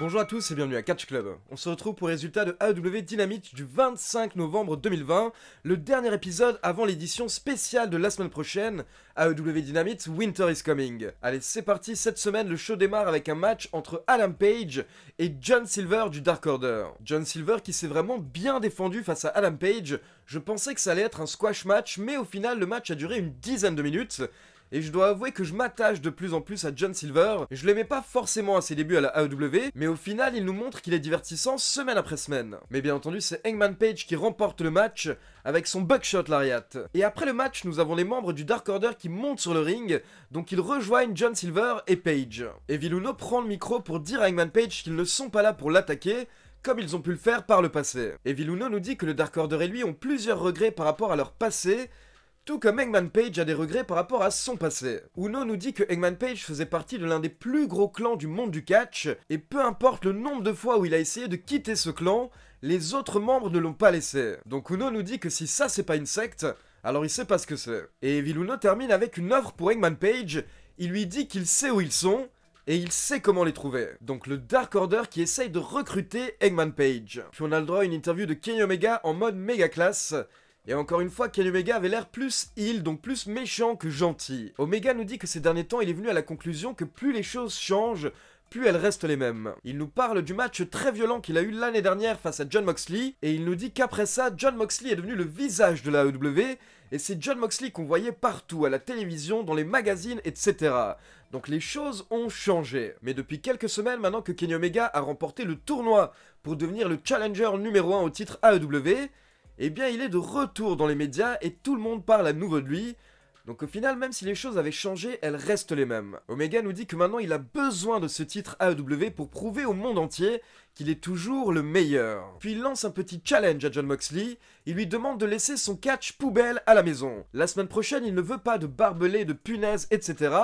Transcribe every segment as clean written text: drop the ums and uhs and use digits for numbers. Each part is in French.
Bonjour à tous et bienvenue à Catch Club. On se retrouve pour les résultats de AEW Dynamite du 25 novembre 2020, le dernier épisode avant l'édition spéciale de la semaine prochaine, AEW Dynamite Winter is Coming. Allez, c'est parti, cette semaine le show démarre avec un match entre Adam Page et John Silver du Dark Order. John Silver qui s'est vraiment bien défendu face à Adam Page. Je pensais que ça allait être un squash match, mais au final le match a duré une dizaine de minutes. Et je dois avouer que je m'attache de plus en plus à John Silver. Je l'aimais pas forcément à ses débuts à la AEW, mais au final il nous montre qu'il est divertissant semaine après semaine. Mais bien entendu c'est Hangman Page qui remporte le match avec son Buckshot Lariat. Et après le match nous avons les membres du Dark Order qui montent sur le ring, donc ils rejoignent John Silver et Page. Evil Uno prend le micro pour dire à Hangman Page qu'ils ne sont pas là pour l'attaquer, comme ils ont pu le faire par le passé. Evil Uno nous dit que le Dark Order et lui ont plusieurs regrets par rapport à leur passé, tout comme Hangman Page a des regrets par rapport à son passé. Uno nous dit que Hangman Page faisait partie de l'un des plus gros clans du monde du catch, et peu importe le nombre de fois où il a essayé de quitter ce clan, les autres membres ne l'ont pas laissé. Donc Uno nous dit que si ça c'est pas une secte, alors il sait pas ce que c'est. Et Evil Uno termine avec une offre pour Hangman Page, il lui dit qu'il sait où ils sont, et il sait comment les trouver. Donc le Dark Order qui essaye de recruter Hangman Page. Puis on a le droit à une interview de Kenny Omega en mode méga classe. Et encore une fois, Kenny Omega avait l'air plus heal, donc plus méchant que gentil. Omega nous dit que ces derniers temps, il est venu à la conclusion que plus les choses changent, plus elles restent les mêmes. Il nous parle du match très violent qu'il a eu l'année dernière face à Jon Moxley, et il nous dit qu'après ça, Jon Moxley est devenu le visage de la AEW, et c'est Jon Moxley qu'on voyait partout, à la télévision, dans les magazines, etc. Donc les choses ont changé. Mais depuis quelques semaines maintenant que Kenny Omega a remporté le tournoi pour devenir le challenger numéro 1 au titre AEW, eh bien il est de retour dans les médias et tout le monde parle à nouveau de lui. Donc au final, même si les choses avaient changé, elles restent les mêmes. Omega nous dit que maintenant il a besoin de ce titre AEW pour prouver au monde entier qu'il est toujours le meilleur. Puis il lance un petit challenge à Jon Moxley, il lui demande de laisser son catch poubelle à la maison. La semaine prochaine, il ne veut pas de barbelés, de punaises, etc.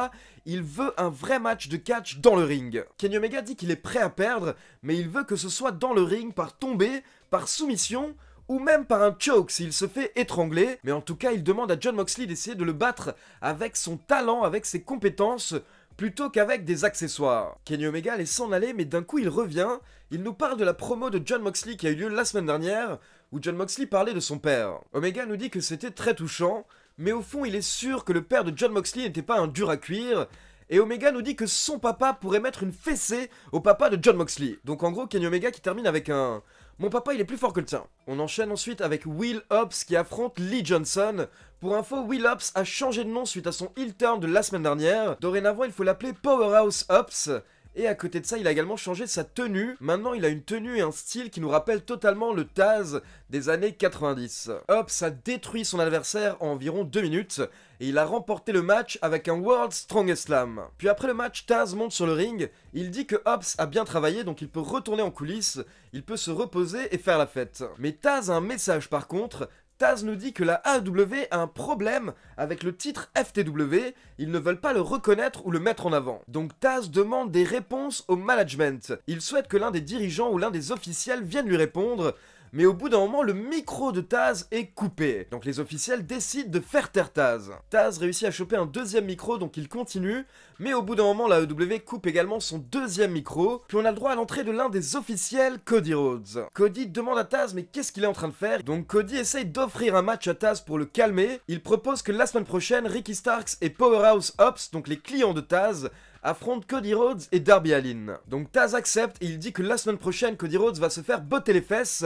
Il veut un vrai match de catch dans le ring. Kenny Omega dit qu'il est prêt à perdre, mais il veut que ce soit dans le ring, par tombée, par soumission, ou même par un choke s'il se fait étrangler, mais en tout cas il demande à Jon Moxley d'essayer de le battre avec son talent, avec ses compétences, plutôt qu'avec des accessoires. Kenny Omega laisse s'en aller, mais d'un coup il revient, il nous parle de la promo de Jon Moxley qui a eu lieu la semaine dernière, où Jon Moxley parlait de son père. Omega nous dit que c'était très touchant, mais au fond il est sûr que le père de Jon Moxley n'était pas un dur à cuire, et Omega nous dit que son papa pourrait mettre une fessée au papa de Jon Moxley. Donc en gros Kenny Omega qui termine avec un... Mon papa il est plus fort que le tien. On enchaîne ensuite avec Will Hobbs qui affronte Lee Johnson. Pour info, Will Hobbs a changé de nom suite à son heel turn de la semaine dernière. Dorénavant il faut l'appeler Powerhouse Hobbs. Et à côté de ça, il a également changé sa tenue. Maintenant, il a une tenue et un style qui nous rappellent totalement le Taz des années 90. Hobbs a détruit son adversaire en environ 2 minutes et il a remporté le match avec un World's Strongest Slam. Puis après le match, Taz monte sur le ring. Il dit que Hobbs a bien travaillé, donc il peut retourner en coulisses, il peut se reposer et faire la fête. Mais Taz a un message par contre. Taz nous dit que la AEW a un problème avec le titre FTW, ils ne veulent pas le reconnaître ou le mettre en avant. Donc Taz demande des réponses au management. Il souhaite que l'un des dirigeants ou l'un des officiels vienne lui répondre, mais au bout d'un moment, le micro de Taz est coupé. Donc les officiels décident de faire taire Taz. Taz réussit à choper un deuxième micro, donc il continue, mais au bout d'un moment, la AEW coupe également son deuxième micro, puis on a le droit à l'entrée de l'un des officiels, Cody Rhodes. Cody demande à Taz mais qu'est-ce qu'il est en train de faire, donc Cody essaye d'offrir un match à Taz pour le calmer. Il propose que la semaine prochaine, Ricky Starks et Powerhouse Hobbs, donc les clients de Taz, affrontent Cody Rhodes et Darby Allin. Donc Taz accepte et il dit que la semaine prochaine, Cody Rhodes va se faire botter les fesses.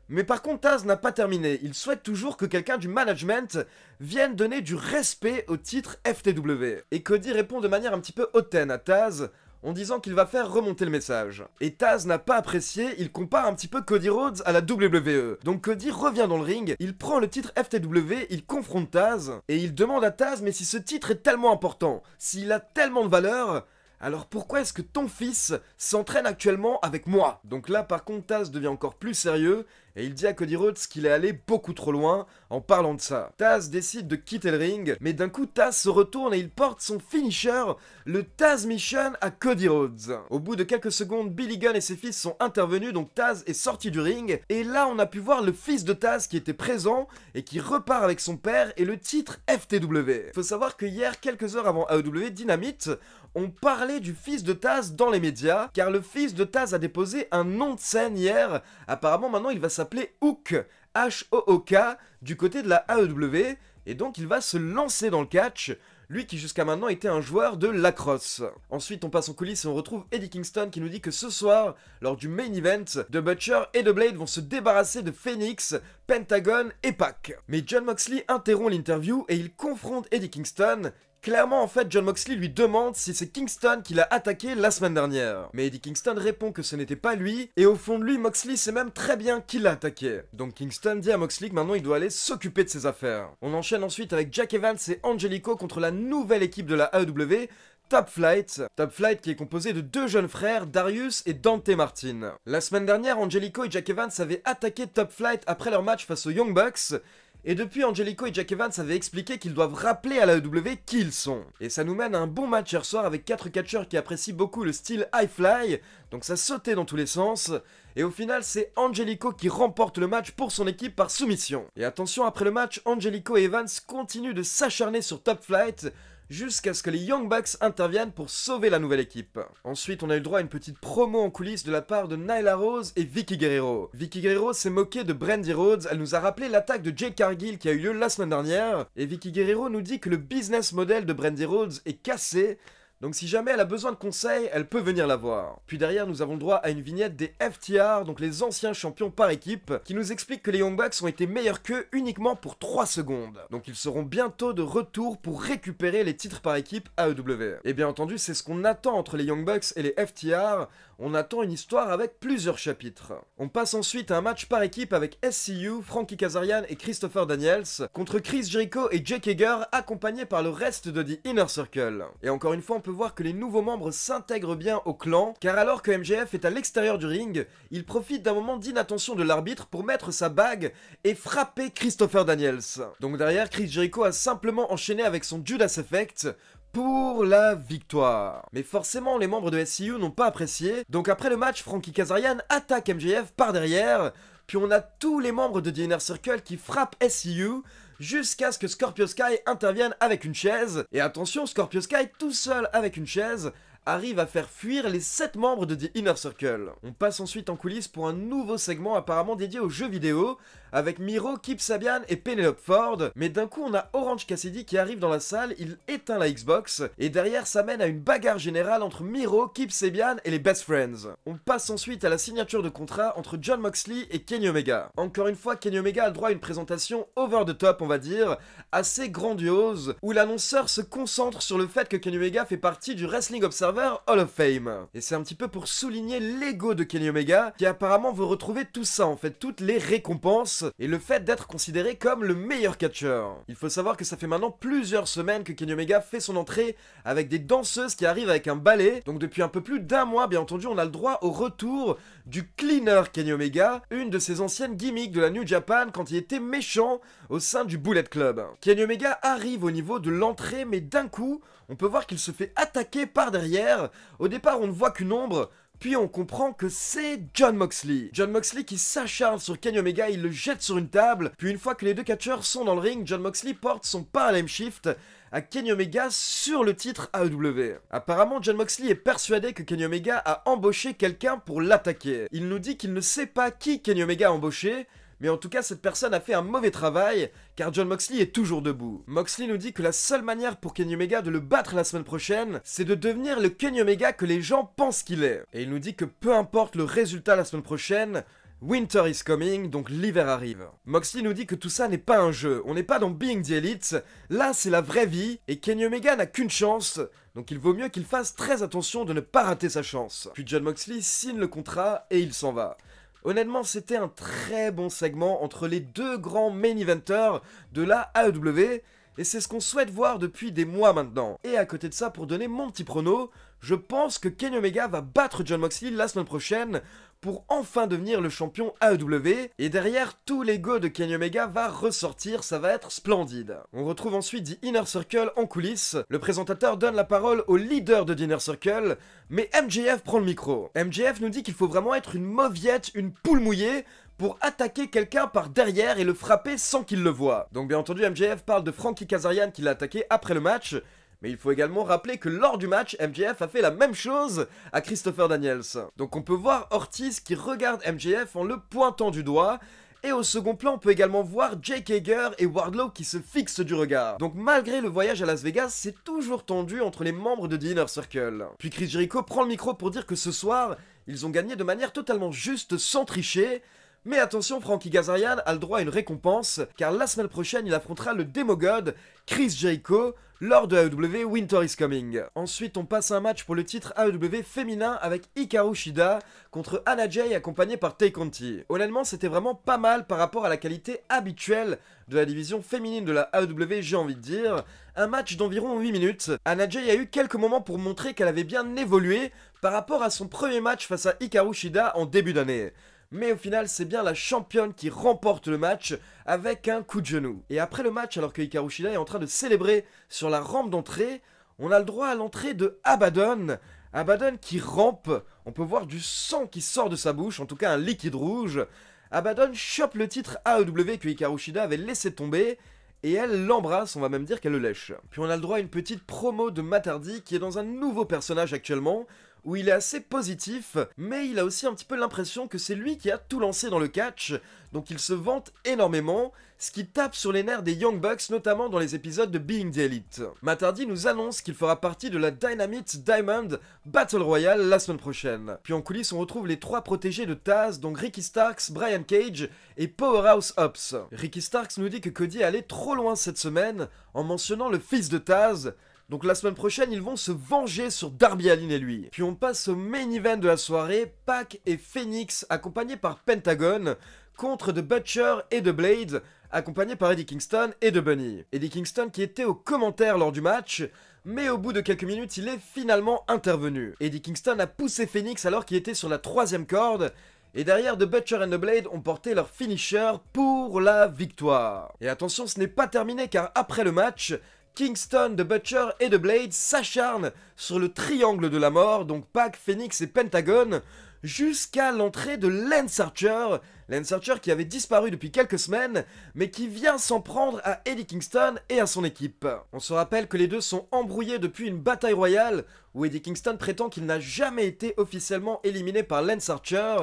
Mais par contre, Taz n'a pas terminé. Il souhaite toujours que quelqu'un du management vienne donner du respect au titre FTW. Et Cody répond de manière un petit peu hautaine à Taz, en disant qu'il va faire remonter le message. Et Taz n'a pas apprécié, il compare un petit peu Cody Rhodes à la WWE. Donc Cody revient dans le ring, il prend le titre FTW, il confronte Taz, et il demande à Taz, mais si ce titre est tellement important, s'il a tellement de valeur... alors pourquoi est-ce que ton fils s'entraîne actuellement avec moi? Donc là par contre Taz devient encore plus sérieux Et il dit à Cody Rhodes qu'il est allé beaucoup trop loin en parlant de ça. Taz décide de quitter le ring, mais d'un coup Taz se retourne et il porte son finisher, le Taz Mission à Cody Rhodes. Au bout de quelques secondes, Billy Gunn et ses fils sont intervenus, donc Taz est sorti du ring, et là on a pu voir le fils de Taz qui était présent et qui repart avec son père et le titre FTW. Faut savoir que hier, quelques heures avant AEW Dynamite, on parlait du fils de Taz dans les médias, car le fils de Taz a déposé un nom de scène hier. Apparemment maintenant il va s'appeler Hook, H-O-O-K, du côté de la AEW, et donc il va se lancer dans le catch, lui qui jusqu'à maintenant était un joueur de lacrosse. Ensuite on passe en coulisses et on retrouve Eddie Kingston qui nous dit que ce soir, lors du main event, The Butcher et The Blade vont se débarrasser de Phoenix, Pentagon et Pac. Mais Jon Moxley interrompt l'interview et il confronte Eddie Kingston. Clairement, en fait, Jon Moxley lui demande si c'est Kingston qui l'a attaqué la semaine dernière. Mais Eddie Kingston répond que ce n'était pas lui, et au fond de lui, Moxley sait même très bien qui l'a attaqué. Donc Kingston dit à Moxley que maintenant il doit aller s'occuper de ses affaires. On enchaîne ensuite avec Jack Evans et Angelico contre la nouvelle équipe de la AEW, Top Flight. Top Flight qui est composé de deux jeunes frères, Darius et Dante Martin. La semaine dernière, Angelico et Jack Evans avaient attaqué Top Flight après leur match face aux Young Bucks, et depuis, Angelico et Jack Evans avaient expliqué qu'ils doivent rappeler à la AEW qui ils sont. Et ça nous mène à un bon match hier soir avec 4 catcheurs qui apprécient beaucoup le style high fly, donc ça sautait dans tous les sens. Et au final, c'est Angelico qui remporte le match pour son équipe par soumission. Et attention, après le match, Angelico et Evans continuent de s'acharner sur Top Flight, jusqu'à ce que les Young Bucks interviennent pour sauver la nouvelle équipe. Ensuite, on a eu le droit à une petite promo en coulisses de la part de Nyla Rose et Vicky Guerrero. Vicky Guerrero s'est moquée de Brandi Rhodes, elle nous a rappelé l'attaque de Jade Cargill qui a eu lieu la semaine dernière, et Vicky Guerrero nous dit que le business model de Brandi Rhodes est cassé, donc si jamais elle a besoin de conseils, elle peut venir la voir. Puis derrière, nous avons le droit à une vignette des FTR, donc les anciens champions par équipe, qui nous expliquent que les Young Bucks ont été meilleurs qu'eux uniquement pour 3 secondes. Donc ils seront bientôt de retour pour récupérer les titres par équipe AEW. Et bien entendu, c'est ce qu'on attend entre les Young Bucks et les FTR. On attend une histoire avec plusieurs chapitres. On passe ensuite à un match par équipe avec SCU, Frankie Kazarian et Christopher Daniels, contre Chris Jericho et Jake Hager, accompagnés par le reste de The Inner Circle. Et encore une fois, on peut voir que les nouveaux membres s'intègrent bien au clan, car alors que MJF est à l'extérieur du ring, il profite d'un moment d'inattention de l'arbitre pour mettre sa bague et frapper Christopher Daniels. Donc derrière, Chris Jericho a simplement enchaîné avec son Judas Effect pour la victoire. Mais forcément, les membres de SCU n'ont pas apprécié, donc après le match, Frankie Kazarian attaque MJF par derrière, puis on a tous les membres de The Inner Circle qui frappent SCU, jusqu'à ce que Scorpio Sky intervienne avec une chaise. Et attention, Scorpio Sky, tout seul avec une chaise, arrive à faire fuir les 7 membres de The Inner Circle. On passe ensuite en coulisses pour un nouveau segment apparemment dédié aux jeux vidéo, avec Miro, Kip Sabian et Penelope Ford, mais d'un coup on a Orange Cassidy qui arrive dans la salle, il éteint la Xbox, et derrière ça mène à une bagarre générale entre Miro, Kip Sabian et les Best Friends. On passe ensuite à la signature de contrat entre Jon Moxley et Kenny Omega. Encore une fois, Kenny Omega a le droit à une présentation over the top, on va dire, assez grandiose, où l'annonceur se concentre sur le fait que Kenny Omega fait partie du Wrestling Observer Hall of Fame. Et c'est un petit peu pour souligner l'ego de Kenny Omega, qui apparemment veut retrouver tout ça, en fait, toutes les récompenses, et le fait d'être considéré comme le meilleur catcheur. Il faut savoir que ça fait maintenant plusieurs semaines que Kenny Omega fait son entrée avec des danseuses qui arrivent avec un balai, donc depuis un peu plus d'1 mois, bien entendu, on a le droit au retour du cleaner Kenny Omega, une de ses anciennes gimmicks de la New Japan quand il était méchant au sein du Bullet Club. Kenny Omega arrive au niveau de l'entrée, mais d'un coup, on peut voir qu'il se fait attaquer par derrière. Au départ, on ne voit qu'une ombre, puis on comprend que c'est Jon Moxley. Jon Moxley qui s'acharne sur Kenny Omega, il le jette sur une table, puis une fois que les deux catcheurs sont dans le ring, Jon Moxley porte son Paradigm Shift à Kenny Omega sur le titre AEW. Apparemment, Jon Moxley est persuadé que Kenny Omega a embauché quelqu'un pour l'attaquer. Il nous dit qu'il ne sait pas qui Kenny Omega a embauché, mais en tout cas, cette personne a fait un mauvais travail, car Jon Moxley est toujours debout. Moxley nous dit que la seule manière pour Kenny Omega de le battre la semaine prochaine, c'est de devenir le Kenny Omega que les gens pensent qu'il est. Et il nous dit que peu importe le résultat la semaine prochaine, Winter is coming, donc l'hiver arrive. Moxley nous dit que tout ça n'est pas un jeu, on n'est pas dans Being the Elite, là c'est la vraie vie, et Kenny Omega n'a qu'une chance, donc il vaut mieux qu'il fasse très attention de ne pas rater sa chance. Puis Jon Moxley signe le contrat et il s'en va. Honnêtement, c'était un très bon segment entre les deux grands main eventers de la AEW, et c'est ce qu'on souhaite voir depuis des mois maintenant. Et à côté de ça, pour donner mon petit prono, je pense que Kenny Omega va battre Jon Moxley la semaine prochaine pour enfin devenir le champion AEW, et derrière, tout l'ego de Kenny Omega va ressortir, ça va être splendide. On retrouve ensuite The Inner Circle en coulisses, le présentateur donne la parole au leader de The Inner Circle, mais MJF prend le micro. MJF nous dit qu'il faut vraiment être une mauviette, une poule mouillée, pour attaquer quelqu'un par derrière et le frapper sans qu'il le voie. Donc bien entendu, MJF parle de Frankie Kazarian qui l'a attaqué après le match, mais il faut également rappeler que lors du match, MJF a fait la même chose à Christopher Daniels. Donc on peut voir Ortiz qui regarde MJF en le pointant du doigt, et au second plan, on peut également voir Jake Hager et Wardlow qui se fixent du regard. Donc malgré le voyage à Las Vegas, c'est toujours tendu entre les membres de The Inner Circle. Puis Chris Jericho prend le micro pour dire que ce soir, ils ont gagné de manière totalement juste, sans tricher. Mais attention, Frankie Kazarian a le droit à une récompense, car la semaine prochaine, il affrontera le Demogod, Chris Jericho, lors de AEW Winter is Coming. Ensuite, on passe à un match pour le titre AEW féminin avec Hikaru Shida contre Anna Jay accompagnée par Tay Conti. Honnêtement, c'était vraiment pas mal par rapport à la qualité habituelle de la division féminine de la AEW, j'ai envie de dire. Un match d'environ 8 minutes. Anna Jay a eu quelques moments pour montrer qu'elle avait bien évolué par rapport à son premier match face à Hikaru Shida en début d'année. Mais au final, c'est bien la championne qui remporte le match avec un coup de genou. Et après le match, alors que Hikaru Shida est en train de célébrer sur la rampe d'entrée, on a le droit à l'entrée de Abaddon. Abaddon qui rampe, on peut voir du sang qui sort de sa bouche, en tout cas un liquide rouge. Abaddon chope le titre AEW que Hikaru Shida avait laissé tomber, et elle l'embrasse, on va même dire qu'elle le lèche. Puis on a le droit à une petite promo de Matt Hardy qui est dans un nouveau personnage actuellement, où il est assez positif, mais il a aussi un petit peu l'impression que c'est lui qui a tout lancé dans le catch, donc il se vante énormément, ce qui tape sur les nerfs des Young Bucks, notamment dans les épisodes de Being the Elite. Matt Hardy nous annonce qu'il fera partie de la Dynamite Diamond Battle Royale la semaine prochaine. Puis en coulisses, on retrouve les 3 protégés de Taz, donc Ricky Starks, Brian Cage et Powerhouse Hobbs. Ricky Starks nous dit que Cody allait trop loin cette semaine en mentionnant le fils de Taz. Donc la semaine prochaine, ils vont se venger sur Darby Allin et lui. Puis on passe au main event de la soirée, Pac et Phoenix, accompagnés par Pentagon, contre The Butcher et The Blade, accompagnés par Eddie Kingston et The Bunny. Eddie Kingston qui était aux commentaires lors du match, mais au bout de quelques minutes, il est finalement intervenu. Eddie Kingston a poussé Phoenix alors qu'il était sur la 3e corde, et derrière, The Butcher and The Blade ont porté leur finisher pour la victoire. Et attention, ce n'est pas terminé car après le match, Kingston, The Butcher et The Blade s'acharnent sur le triangle de la mort, donc Pac, Phoenix et Pentagon, jusqu'à l'entrée de Lance Archer. Lance Archer qui avait disparu depuis quelques semaines, mais qui vient s'en prendre à Eddie Kingston et à son équipe. On se rappelle que les deux sont embrouillés depuis une bataille royale, où Eddie Kingston prétend qu'il n'a jamais été officiellement éliminé par Lance Archer.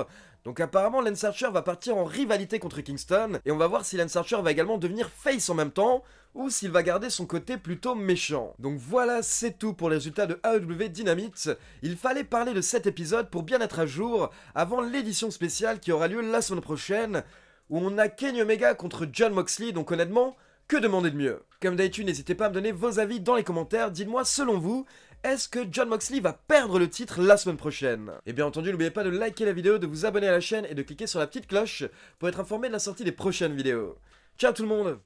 Donc apparemment Lance Archer va partir en rivalité contre Kingston, et on va voir si Lance Archer va également devenir face en même temps, ou s'il va garder son côté plutôt méchant. Donc voilà, c'est tout pour les résultats de AEW Dynamite. Il fallait parler de cet épisode pour bien être à jour avant l'édition spéciale qui aura lieu la semaine prochaine, où on a Kenny Omega contre Jon Moxley, donc honnêtement, que demander de mieux? Comme d'habitude, n'hésitez pas à me donner vos avis dans les commentaires, dites-moi selon vous, est-ce que Jon Moxley va perdre le titre la semaine prochaine? Et bien entendu, n'oubliez pas de liker la vidéo, de vous abonner à la chaîne et de cliquer sur la petite cloche pour être informé de la sortie des prochaines vidéos. Ciao tout le monde!